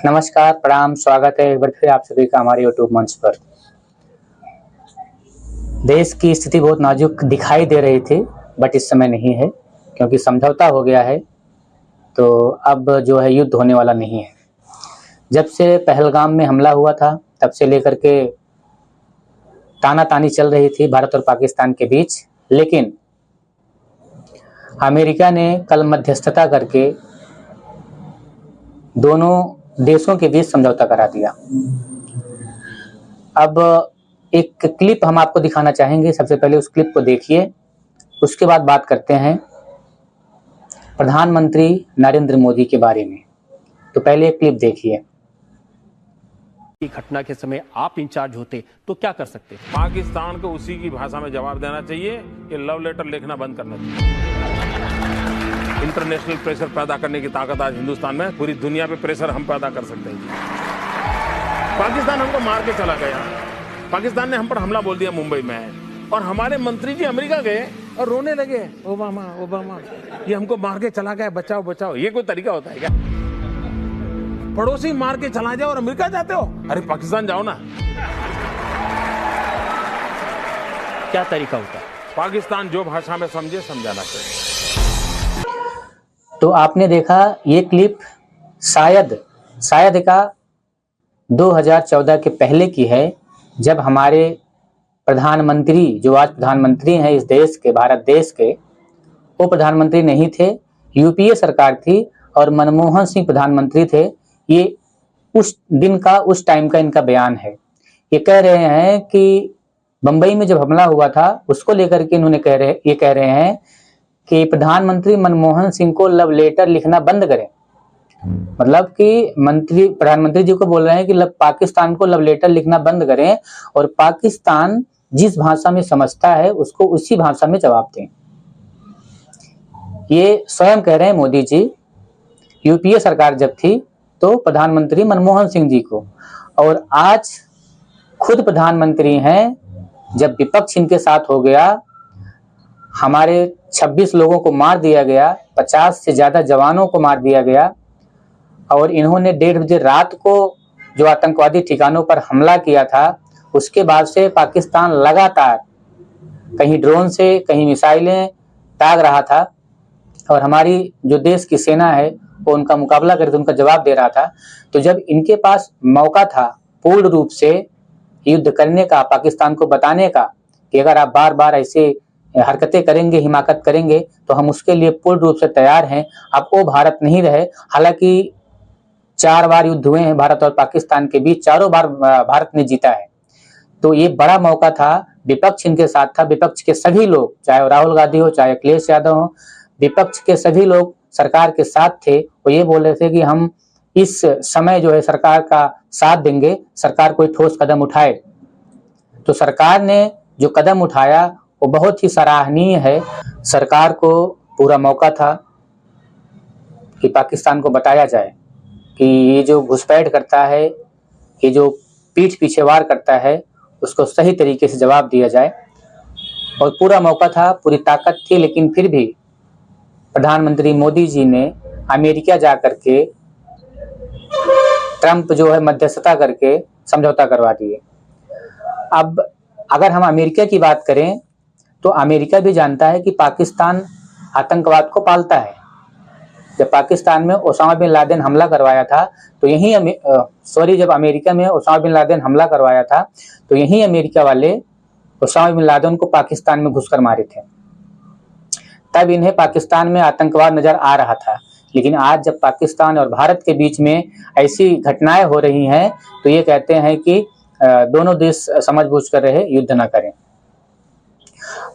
नमस्कार, प्रणाम, स्वागत है एक बार फिर आप सभी का हमारे यूट्यूब मंच पर। देश की स्थिति बहुत नाजुक दिखाई दे रही थी, बट इस समय नहीं है क्योंकि समझौता हो गया है। तो अब जो है युद्ध होने वाला नहीं है। जब से पहलगाम में हमला हुआ था तब से लेकर के तानातानी चल रही थी भारत और पाकिस्तान के बीच, लेकिन अमेरिका ने कल मध्यस्थता करके दोनों देशों के बीच समझौता करा दिया। अब एक क्लिप हम आपको दिखाना चाहेंगे। सबसे पहले उस क्लिप को देखिए, उसके बाद बात करते हैं प्रधानमंत्री नरेंद्र मोदी के बारे में। तो पहले एक क्लिप देखिए। की घटना के समय आप इंचार्ज होते तो क्या कर सकते? पाकिस्तान को उसी की भाषा में जवाब देना चाहिए कि लव लेटर लिखना बंद करना चाहिए। इंटरनेशनल प्रेशर पैदा करने की ताकत आज हिंदुस्तान में, पूरी दुनिया पे प्रेशर हम पैदा कर सकते हैं। पाकिस्तान हमको मार के चला गया, पाकिस्तान ने हम पर हमला बोल दिया मुंबई में, और हमारे मंत्री जी अमेरिका गए और रोने लगे, ओबामा ओबामा ये हमको मार के चला गया, बचाओ बचाओ। ये कोई तरीका होता है क्या? पड़ोसी मार के चला जाओ और अमेरिका जाते हो? अरे पाकिस्तान जाओ ना। क्या तरीका होता है? पाकिस्तान जो भाषा में समझे समझाना चाहिए। तो आपने देखा ये क्लिप शायद का 2014 के पहले की है, जब हमारे प्रधानमंत्री, जो आज प्रधानमंत्री हैं इस देश के, भारत देश के, वो प्रधानमंत्री नहीं थे, यूपीए सरकार थी और मनमोहन सिंह प्रधानमंत्री थे। ये उस दिन का, उस टाइम का इनका बयान है। ये कह रहे हैं कि बंबई में जब हमला हुआ था उसको लेकर के इन्होंने कह रहे हैं कि प्रधानमंत्री मनमोहन सिंह को लव लेटर लिखना बंद करें। मतलब कि प्रधानमंत्री जी को बोल रहे हैं कि पाकिस्तान को लव लेटर लिखना बंद करें और पाकिस्तान जिस भाषा में समझता है उसको उसी भाषा में जवाब दें। ये स्वयं कह रहे हैं मोदी जी। यूपीए सरकार जब थी तो प्रधानमंत्री मनमोहन सिंह जी को, और आज खुद प्रधानमंत्री हैं। जब विपक्ष इनके साथ हो गया, हमारे 26 लोगों को मार दिया गया, 50 से ज्यादा जवानों को मार दिया गया, और इन्होंने 1:30 बजे रात को जो आतंकवादी ठिकानों पर हमला किया था, उसके बाद से पाकिस्तान लगातार कहीं ड्रोन से कहीं मिसाइलें दाग रहा था, और हमारी जो देश की सेना है वो उनका मुकाबला करके उनका जवाब दे रहा था। तो जब इनके पास मौका था पूर्ण रूप से युद्ध करने का, पाकिस्तान को बताने का कि अगर आप बार बार ऐसे हरकतें करेंगे, हिमाकत करेंगे, तो हम उसके लिए पूर्ण रूप से तैयार हैं। अब वो भारत नहीं रहे। हालांकि 4 बार युद्ध हुए हैं भारत और पाकिस्तान के बीच, चारों बार भारत ने जीता है। तो ये बड़ा मौका था, विपक्ष इनके साथ था। विपक्ष के सभी लोग, चाहे राहुल गांधी हो, चाहे अखिलेश यादव हो, विपक्ष के सभी लोग सरकार के साथ थे। वो ये बोल रहे थे कि हम इस समय जो है सरकार का साथ देंगे, सरकार कोई ठोस कदम उठाए। तो सरकार ने जो कदम उठाया वो बहुत ही सराहनीय है। सरकार को पूरा मौका था कि पाकिस्तान को बताया जाए कि ये जो घुसपैठ करता है, ये जो पीठ पीछे वार करता है, उसको सही तरीके से जवाब दिया जाए। और पूरा मौका था, पूरी ताकत थी, लेकिन फिर भी प्रधानमंत्री मोदी जी ने अमेरिका जा करके ट्रंप जो है मध्यस्थता करके समझौता करवा दिए। अब अगर हम अमेरिका की बात करें तो अमेरिका भी जानता है कि पाकिस्तान आतंकवाद को पालता है। जब पाकिस्तान में ओसामा बिन लादेन हमला करवाया था तो जब अमेरिका में ओसामा बिन लादेन हमला करवाया था तो यही अमेरिका वाले ओसामा बिन लादेन को पाकिस्तान में घुसकर मारे थे। तब इन्हें पाकिस्तान में आतंकवाद नजर आ रहा था। लेकिन आज जब पाकिस्तान और भारत के बीच में ऐसी घटनाएं हो रही हैं तो ये कहते हैं कि दोनों देश समझबूझ कर रहे, युद्ध न करें।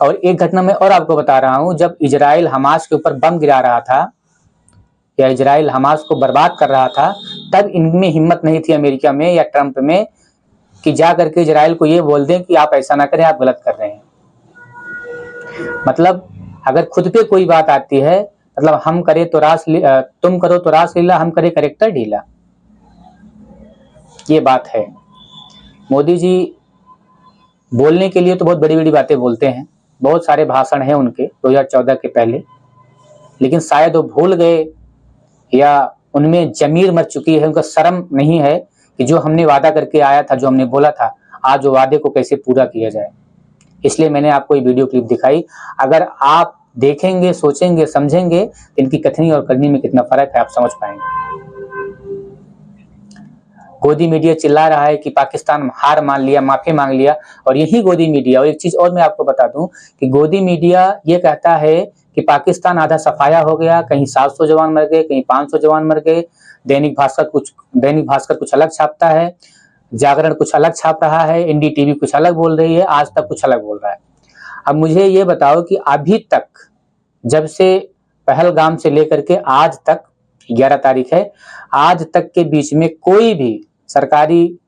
और एक घटना मैं और आपको बता रहा हूं, जब इजराइल हमास के ऊपर बम गिरा रहा था या इजराइल हमास को बर्बाद कर रहा था, तब इनमें हिम्मत नहीं थी अमेरिका में या ट्रंप में कि जा करके इजराइल को ये बोल दें कि आप ऐसा ना करें, आप गलत कर रहे हैं। मतलब अगर खुद पे कोई बात आती है, मतलब तुम करो तो रास लीला, हम करे करेक्टर ढीला, ये बात है। मोदी जी बोलने के लिए तो बहुत बड़ी बड़ी बातें बोलते हैं, बहुत सारे भाषण हैं उनके 2014 के पहले, लेकिन शायद वो भूल गए या उनमें जमीर मर चुकी है, उनका शर्म नहीं है कि जो हमने वादा करके आया था, जो हमने बोला था, आज वो वादे को कैसे पूरा किया जाए। इसलिए मैंने आपको ये वीडियो क्लिप दिखाई। अगर आप देखेंगे, सोचेंगे, समझेंगे तो इनकी कथनी और करनी में कितना फर्क है आप समझ पाएंगे। गोदी मीडिया चिल्ला रहा है कि पाकिस्तान हार मान लिया, माफी मांग लिया, और यही गोदी मीडिया, और एक चीज और मैं आपको बता दूं कि गोदी मीडिया ये कहता है कि पाकिस्तान आधा सफाया हो गया, कहीं 700 जवान मर गए, कहीं 500 जवान मर गए। दैनिक भास्कर कुछ अलग छापता है, जागरण कुछ अलग छाप रहा है, NDTV कुछ अलग बोल रही है, आज तक कुछ अलग बोल रहा है। अब मुझे ये बताओ कि अभी तक, जब से पहलगाम से लेकर के आज तक 11 तारीख है, आज तक के बीच में कोई भी सरकारी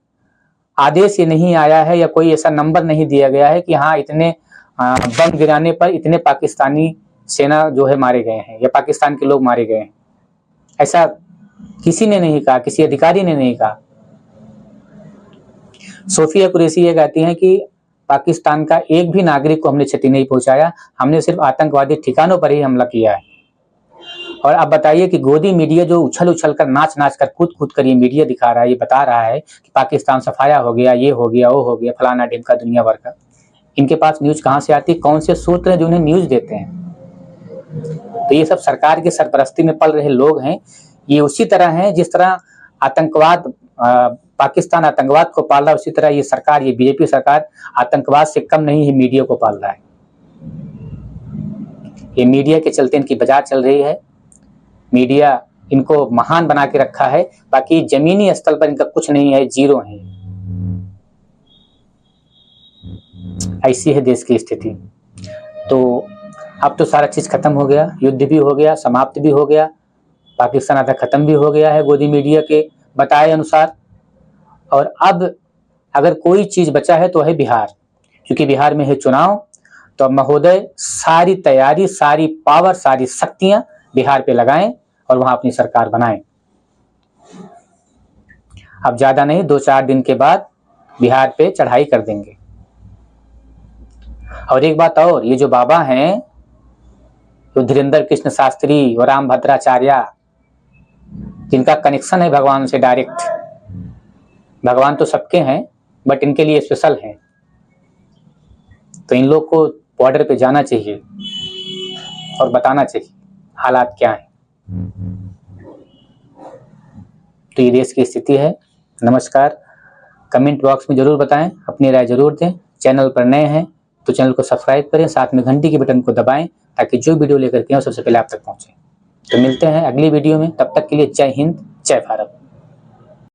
आदेश ये नहीं आया है या कोई ऐसा नंबर नहीं दिया गया है कि हाँ इतने बम गिराने पर इतने पाकिस्तानी सेना जो है मारे गए हैं या पाकिस्तान के लोग मारे गए हैं। ऐसा किसी ने नहीं कहा, किसी अधिकारी ने नहीं कहा। सोफिया कुरैशी ये कहती हैं कि पाकिस्तान का एक भी नागरिक को हमने क्षति नहीं पहुंचाया, हमने सिर्फ आतंकवादी ठिकानों पर ही हमला किया है। और अब बताइए कि गोदी मीडिया जो उछल उछल कर, नाच नाच कर, कूद कर ये मीडिया दिखा रहा है, ये बता रहा है कि पाकिस्तान सफाया हो गया, ये हो गया, वो हो गया, फलाना ढिमका दुनिया भर का। इनके पास न्यूज कहाँ से आती है? कौन से सूत्र हैं जो उन्हें न्यूज देते हैं? तो ये सब सरकार की सरपरस्ती में पल रहे लोग हैं। ये उसी तरह हैं जिस तरह आतंकवाद, पाकिस्तान आतंकवाद को पाल रहा है, उसी तरह ये सरकार, ये बीजेपी सरकार आतंकवाद से कम नहीं है, मीडिया को पाल रहा है। ये मीडिया के चलते इनकी बाजार चल रही है। मीडिया इनको महान बना के रखा है, बाकी जमीनी स्तर पर इनका कुछ नहीं है, जीरो है। ऐसी है देश की स्थिति। तो अब तो सारा चीज खत्म हो गया, युद्ध भी हो गया, समाप्त भी हो गया, पाकिस्तान आधा खत्म भी हो गया है गोदी मीडिया के बताए अनुसार। और अब अगर कोई चीज बचा है तो है बिहार, क्योंकि बिहार में है चुनाव। तो अब महोदय सारी तैयारी, सारी पावर, सारी शक्तियां बिहार पे लगाएं और वहां अपनी सरकार बनाएं। अब ज्यादा नहीं, 2-4 दिन के बाद बिहार पे चढ़ाई कर देंगे। और एक बात और, ये जो बाबा हैं, तो धीरेन्द्र कृष्ण शास्त्री और राम भद्राचार्य, जिनका कनेक्शन है भगवान से डायरेक्ट, भगवान तो सबके हैं बट इनके लिए स्पेशल है, तो इन लोग को बॉर्डर पे जाना चाहिए और बताना चाहिए हालात क्या है। तो ये देश की स्थिति है। नमस्कार। कमेंट बॉक्स में जरूर बताएं, अपनी राय जरूर दें। चैनल पर नए हैं तो चैनल को सब्सक्राइब करें, साथ में घंटी के बटन को दबाएं ताकि जो वीडियो लेकर के आए सबसे पहले आप तक पहुंचे। तो मिलते हैं अगली वीडियो में, तब तक के लिए जय हिंद, जय भारत।